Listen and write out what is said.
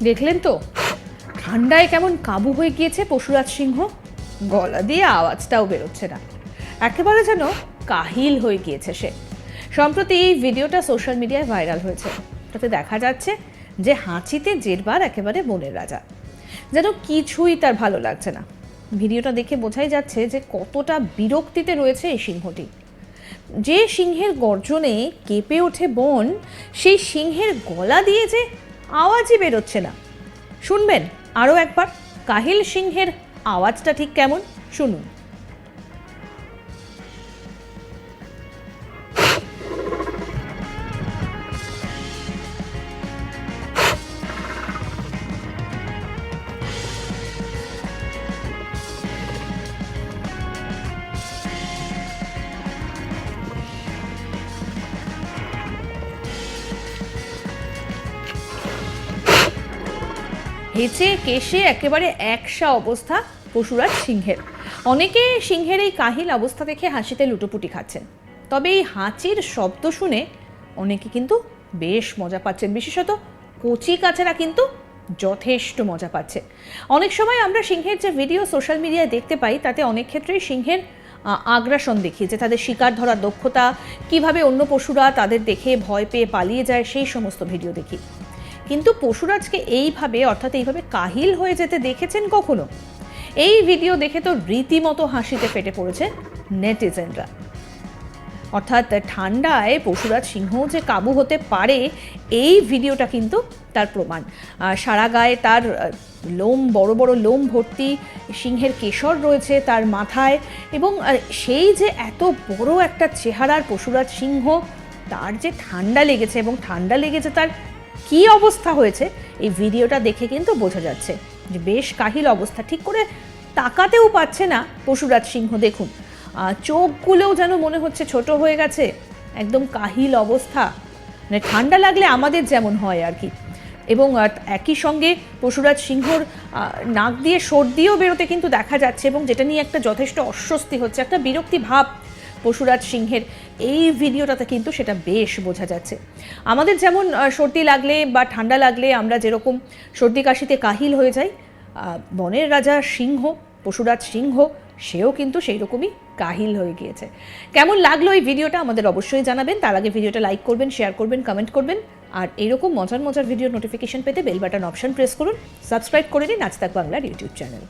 দেখলেন তো ঠান্ডায় কেমন কাবু হয়ে গিয়েছে পশুরাজ সিংহ, গলা দিয়ে আওয়াজটাও বেরোচ্ছে না, একেবারে যেন কাহিল হয়ে গিয়েছে সে। সম্প্রতি এই ভিডিওটা সোশ্যাল মিডিয়ায় ভাইরাল হয়েছে। তাতে দেখা যাচ্ছে যে হাঁচিতে জেরবার একেবারে বনের রাজা, যেন কিছুই তার ভালো লাগছে না। ভিডিওটা দেখে বোঝাই যাচ্ছে যে কতটা বিরক্তিতে রয়েছে এই সিংহটি। যে সিংহের গর্জনে কেঁপে ওঠে বন, সেই সিংহের গলা দিয়ে যে আওয়াজই বেরোচ্ছে না। শুনবেন আরও একবার কাহিল সিংহের আওয়াজটা ঠিক কেমন, শুনুন। হেঁচে কেশে একেবারে একসা অবস্থা পশুরাজ সিংহের। অনেকে সিংহের এই কাহিল অবস্থা দেখে হাসিতে লুটোপুটি খাচ্ছেন, তবে এই হাঁচির শব্দ শুনে অনেকে কিন্তু বেশ মজা পাচ্ছেন। বিশেষত কচি কাচারা কিন্তু যথেষ্ট মজা পাচ্ছে। অনেক সময় আমরা সিংহের যে ভিডিও সোশ্যাল মিডিয়ায় দেখতে পাই, তাতে অনেক ক্ষেত্রেই সিংহের আগ্রাসন দেখি, যে তাদের শিকার ধরার দক্ষতা, কিভাবে অন্য পশুরা তাদের দেখে ভয় পেয়ে পালিয়ে যায়, সেই সমস্ত ভিডিও দেখি। কিন্তু পশুরাজকে এইভাবে, অর্থাৎ এইভাবে কাহিল হয়ে যেতে দেখেছেন কখনো? এই ভিডিও দেখে তো রীতিমতো হাসিতে ফেটে পড়েছে নেটিজেনরা। অর্থাৎ ঠান্ডায় পশুরাজ সিংহ যে কাবু হতে পারে, এই ভিডিওটা কিন্তু তার প্রমাণ। সারা গায়ে তার লোম, বড় বড় লোম ভর্তি, সিংহের কেশর রয়েছে তার মাথায়, এবং সেই যে এত বড় একটা চেহারার পশুরাজ সিংহ, তার যে ঠান্ডা লেগেছে, এবং ঠান্ডা লেগেছে তার কি অবস্থা হয়েছে, এই ভিডিওটা দেখে কিন্তু বোঝা যাচ্ছে যে বেশ কাহিল অবস্থা। ঠিক করে তাকাতেও পাচ্ছে না পশুরাজ সিংহ। দেখুন, চোখগুলোও যেন মনে হচ্ছে ছোট হয়ে গেছে, একদম কাহিল অবস্থা, মানে ঠান্ডা লাগলে আমাদের যেমন হয় আর কি। এবং একই সঙ্গে পশুরাজ সিংহর নাক দিয়ে সর্দিও বেরোতে কিন্তু দেখা যাচ্ছে, এবং যেটা নিয়ে একটা যথেষ্ট অস্বস্তি হচ্ছে, একটা বিরক্তি ভাব পশুরাজ সিংহের এই ভিডিওটাতে কিন্তু সেটা বেশ বোঝা যাচ্ছে। আমাদের যেমন সর্দি লাগলে বা ঠান্ডা লাগলে আমরা যেরকম সর্দি কাশিতে কাহিল হয়ে যাই, বনের রাজা সিংহ, পশুরাজ সিংহ, সেও কিন্তু সেই রকমই কাহিল হয়ে গিয়েছে। কেমন লাগলো এই ভিডিওটা আমাদের অবশ্যই জানাবেন। তার আগে ভিডিওটা লাইক করবেন, শেয়ার করবেন, কমেন্ট করবেন, আর এইরকম মজার মজার ভিডিওর নোটিফিকেশন পেতে বেল বাটন অপশন প্রেস করুন। সাবস্ক্রাইব করে নিন আজতাক বাংলার ইউটিউব চ্যানেল।